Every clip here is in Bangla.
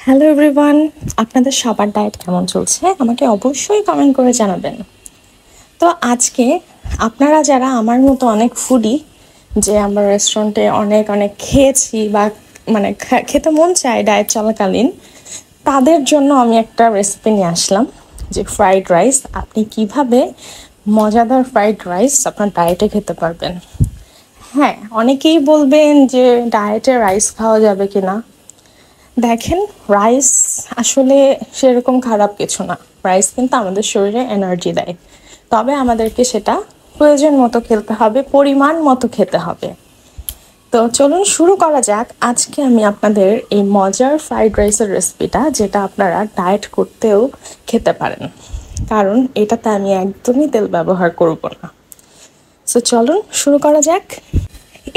হ্যালো এভরিওয়ান, আপনাদের সবার ডায়েট কেমন চলছে আমাকে অবশ্যই কমেন্ট করে জানাবেন। তো আজকে আপনারা যারা আমার মতো অনেক ফুডি, যে আমরা রেস্টুরেন্টে অনেক অনেক খেয়েছি বা মানে খেতে মন চায় ডায়েট চলাকালীন, তাদের জন্য আমি একটা রেসিপি নিয়ে আসলাম, যে ফ্রাইড রাইস। আপনি কিভাবে মজাদার ফ্রাইড রাইস আপনার ডায়েটে খেতে পারবেন। হ্যাঁ, অনেকেই বলবেন যে ডায়েটে রাইস খাওয়া যাবে কিনা। দেখেন, রাইস আসলে সেরকম খারাপ কিছু না। রাইস কিন্তু আমাদের শরীরে এনার্জি দেয়, তবে আমাদেরকে সেটা প্রয়োজন মতো খেতে হবে, পরিমাণ মতো খেতে হবে। তো চলুন শুরু করা যাক। আজকে আমি আপনাদের এই মজার ফ্রাইড রাইসের রেসিপিটা, যেটা আপনারা ডায়েট করতেও খেতে পারেন, কারণ এটাতে আমি একদমই তেল ব্যবহার করব না। সো চলুন শুরু করা যাক।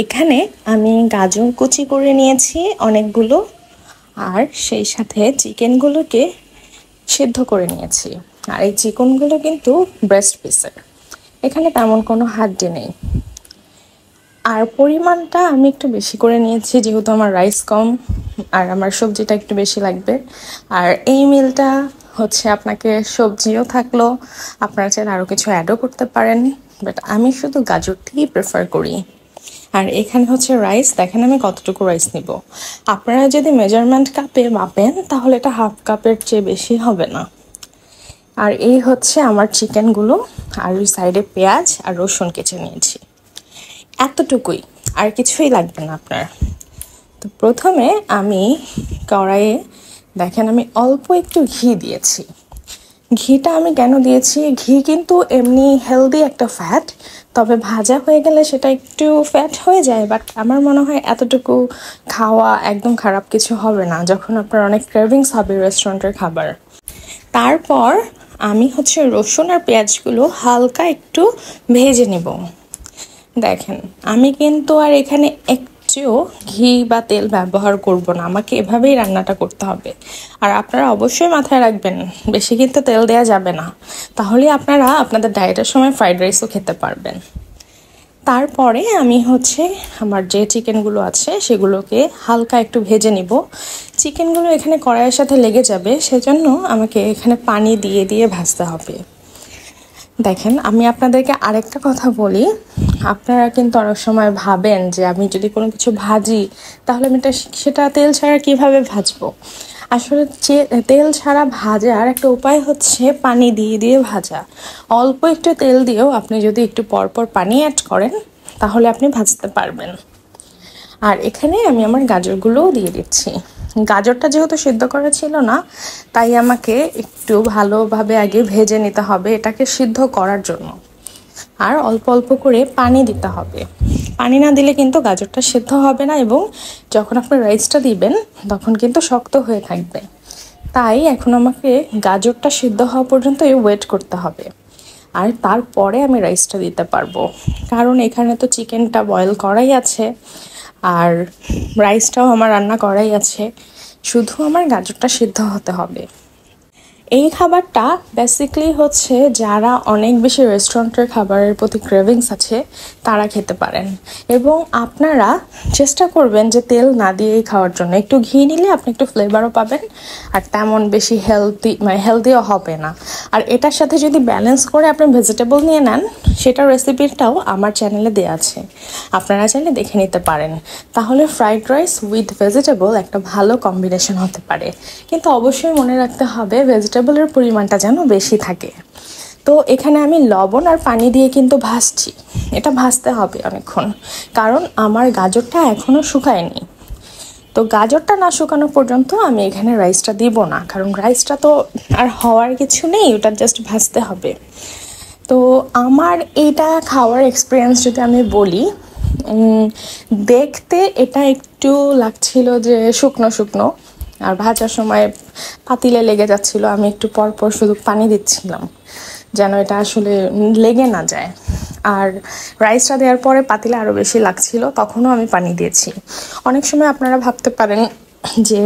এখানে আমি গাজর কুচি করে নিয়েছি অনেকগুলো, আর সেই সাথে চিকেনগুলোকে সিদ্ধ করে নিয়েছি। আর এই চিকেনগুলো কিন্তু ব্রেস্ট পিসের, এখানে তেমন কোনো হাড্ডি নেই। আর পরিমাণটা আমি একটু বেশি করে নিয়েছি, যেহেতু আমার রাইস কম আর আমার সবজিটা একটু বেশি লাগবে। আর এই মিলটা হচ্ছে আপনাকে সবজিও থাকলো, আপনারা চাইলে আরও কিছু অ্যাডও করতে পারেন, বাট আমি শুধু গাজরটিই প্রেফার করি। আর এখানে হচ্ছে রাইস, দেখেন আমি কতটুকু রাইস নিব। আপনারা যদি মেজারমেন্ট কাপে মাপেন তাহলে এটা হাফ কাপের চেয়ে বেশি হবে না। আর এই হচ্ছে আমার চিকেনগুলো, আর ওই সাইডে পেঁয়াজ আর রসুন কেটে নিয়েছি, এতটুকুই, আর কিছুই লাগবে না আপনার। তো প্রথমে আমি কড়াইয়ে দেখেন আমি অল্প একটু ঘি দিয়েছি। ঘিটা আমি কেন দিয়েছি, ঘি কিন্তু এমনি হেলদি একটা ফ্যাট, তবে ভাজা হয়ে গেলে সেটা একটু ফ্যাট হয়ে যায়। বাট আমার মনে হয় এতটুকু খাওয়া একদম খারাপ কিছু হবে না, যখন আপনার অনেক ক্রেভিংস হবে রেস্টুরেন্টের খাবার। তারপর আমি হচ্ছে রসুন আর পেঁয়াজগুলো হালকা একটু ভেজে নেব। দেখেন আমি কিন্তু আর এখানে একটুও ঘি বা তেল ব্যবহার করব না, আমাকে এভাবেই রান্নাটা করতে হবে। আর আপনারা অবশ্যই মাথায় রাখবেন, বেশি কিন্তু তেল দেওয়া যাবে না, তাহলে আপনারা আপনাদের ডায়েটের সময় ফ্রাইড রাইসও খেতে পারবেন। তারপরে আমি হচ্ছে আমার যে চিকেনগুলো আছে সেগুলোকে হালকা একটু ভেজে নিব। চিকেনগুলো এখানে কড়াইয়ের সাথে লেগে যাবে, সেজন্য আমাকে এখানে পানি দিয়ে দিয়ে ভাজতে হবে। দেখেন আমি আপনাদেরকে আরেকটা কথা বলি, আপনারা কিন্তু অনেক সময় ভাবেন যে আমি যদি কোনো কিছু ভাজি তাহলে আমি সেটা তেল ছাড়া কিভাবে ভাজবো। আসলে যে তেল ছাড়া ভাজার একটা উপায় হচ্ছে পানি দিয়ে দিয়ে ভাজা। অল্প একটু তেল দিয়েও আপনি যদি একটু পরপর পানি অ্যাড করেন তাহলে আপনি ভাজতে পারবেন। আর এখানে আমি আমার গাজরগুলোও দিয়ে দিচ্ছি। গাজরটা যেহেতু সিদ্ধ করা ছিল না, তাই আমাকে একটু ভালোভাবে আগে ভেজে নিতে হবে এটাকে সিদ্ধ করার জন্য। আর অল্প অল্প করে পানি দিতে হবে, পানি না দিলে কিন্তু গাজরটা সিদ্ধ হবে না, এবং যখন আপনি রাইসটা দিবেন তখন কিন্তু শক্ত হয়ে থাকবে। তাই এখন আমাকে গাজরটা সিদ্ধ হওয়া পর্যন্ত ওয়েট করতে হবে। আর তারপরে আমি রাইসটা দিতে পারবো, কারণ এখানে তো চিকেনটা বয়েল করাই আছে আর রাইসটাও আমার রান্না করাই আছে, শুধু আমার গাজরটা সিদ্ধ হতে হবে। এই খাবারটা বেসিক্যালি হচ্ছে যারা অনেক বেশি রেস্টুরেন্টের খাবারের প্রতি ক্রেভিংস আছে তারা খেতে পারেন, এবং আপনারা চেষ্টা করবেন যে তেল না দিয়েই খাওয়ার জন্য। একটু ঘি নিলে আপনি একটু ফ্লেভারও পাবেন, আর তেমন বেশি হেলদিও হবে না। আর এটার সাথে যদি ব্যালেন্স করে আপনি ভেজিটেবল নিয়ে নেন, সেটার রেসিপিটাও আমার চ্যানেলে দেওয়া আছে, আপনারা চাইলে দেখে নিতে পারেন। তাহলে ফ্রাইড রাইস উইথ ভেজিটেবল একটা ভালো কম্বিনেশন হতে পারে, কিন্তু অবশ্যই মনে রাখতে হবে ভেজিটেবলের পরিমাণটা যেন বেশি থাকে। তো এখানে আমি লবণ আর পানি দিয়ে কিন্তু ভাজছি, এটা ভাজতে হবে অনেকক্ষণ, কারণ আমার গাজরটা এখনও শুকায়নি। তো গাজরটা না শুকানো পর্যন্ত আমি এখানে রাইসটা দিব না, কারণ রাইসটা তো আর হওয়ার কিছু নেই, ওটা জাস্ট ভাজতে হবে। তো আমার এটা খাওয়ার এক্সপিরিয়েন্স যদি আমি বলি, দেখতে এটা একটু লাগছিল যে শুকনো শুকনো, আর ভাজার সময় পাতিলে লেগে যাচ্ছিল। আমি একটু পরপর শুধু পানি দিচ্ছিলাম যেন এটা আসলে লেগে না যায়। আর রাইসটা দেওয়ার পরে পাতিলে আরও বেশি লাগছিল, তখনও আমি পানি দিয়েছি। অনেক সময় আপনারা ভাবতে পারেন যে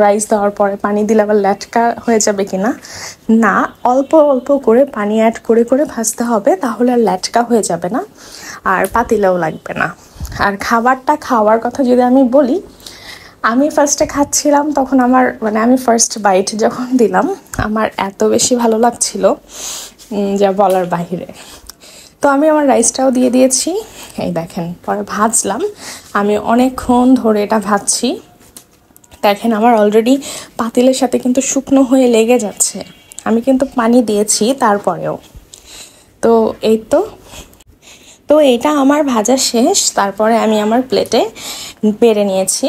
রাইস দেওয়ার পরে পানি দিলে আবার ল্যাটকা হয়ে যাবে কিনা। না, অল্প অল্প করে পানি অ্যাড করে করে ভাজতে হবে, তাহলে আর ল্যাটকা হয়ে যাবে না, আর পাতিলেও লাগবে না। আর খাবারটা খাওয়ার কথা যদি আমি বলি, আমি ফার্স্টে খাচ্ছিলাম তখন আমার মানে আমি ফার্স্ট বাইট যখন দিলাম আমার এত বেশি ভালো লাগছিল যা বলার বাহিরে। তো আমি আমার রাইসটাও দিয়ে দিয়েছি, এই দেখেন পরে ভাজলাম। আমি অনেকক্ষণ ধরে এটা ভাজছি, দেখেন আমার অলরেডি পাতিলের সাথে কিন্তু শুকনো হয়ে লেগে যাচ্ছে। আমি কিন্তু পানি দিয়েছি তারপরেও। তো এই তো এটা আমার ভাজা শেষ, তারপরে আমি আমার প্লেটে বেড়ে নিয়েছি।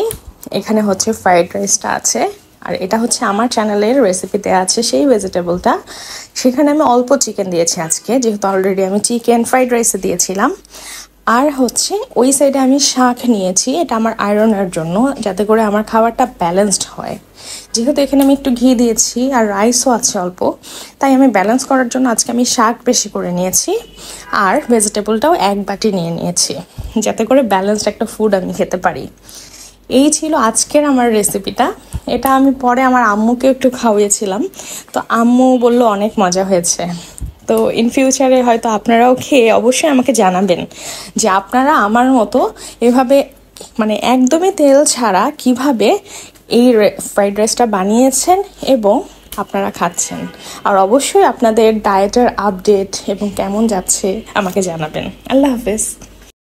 এখানে হচ্ছে ফ্রাইড রাইসটা আছে, আর এটা হচ্ছে আমার চ্যানেলের রেসিপিতে আছে সেই ভেজিটেবলটা। সেখানে আমি অল্প চিকেন দিয়েছি আজকে, যেহেতু অলরেডি আমি চিকেন ফ্রাইড রাইসে দিয়েছিলাম। আর হচ্ছে ওই সাইডে আমি শাক নিয়েছি, এটা আমার আয়রনের জন্য, যাতে করে আমার খাবারটা ব্যালেন্সড হয়। যেহেতু এখানে আমি একটু ঘি দিয়েছি আর রাইসও আছে অল্প, তাই আমি ব্যালেন্স করার জন্য আজকে আমি শাক বেশি করে নিয়েছি আর ভেজিটেবলটাও এক বাটি নিয়ে নিয়েছি, যাতে করে ব্যালেন্সড একটা ফুড আমি খেতে পারি। এই ছিল আজকের আমার রেসিপিটা। এটা আমি পরে আমার আম্মুকে একটু খাওয়িয়েছিলাম, তো আম্মু বলল অনেক মজা হয়েছে। তো ইন ফিউচারে হয়তো আপনারাও খেয়ে অবশ্যই আমাকে জানাবেন যে আপনারা আমার মতো এভাবে মানে একদমই তেল ছাড়া কিভাবে এই ফ্রাইড রাইসটা বানিয়েছেন এবং আপনারা খাচ্ছেন। আর অবশ্যই আপনাদের ডায়েটের আপডেট এবং কেমন যাচ্ছে আমাকে জানাবেন। আল্লাহ হাফেজ।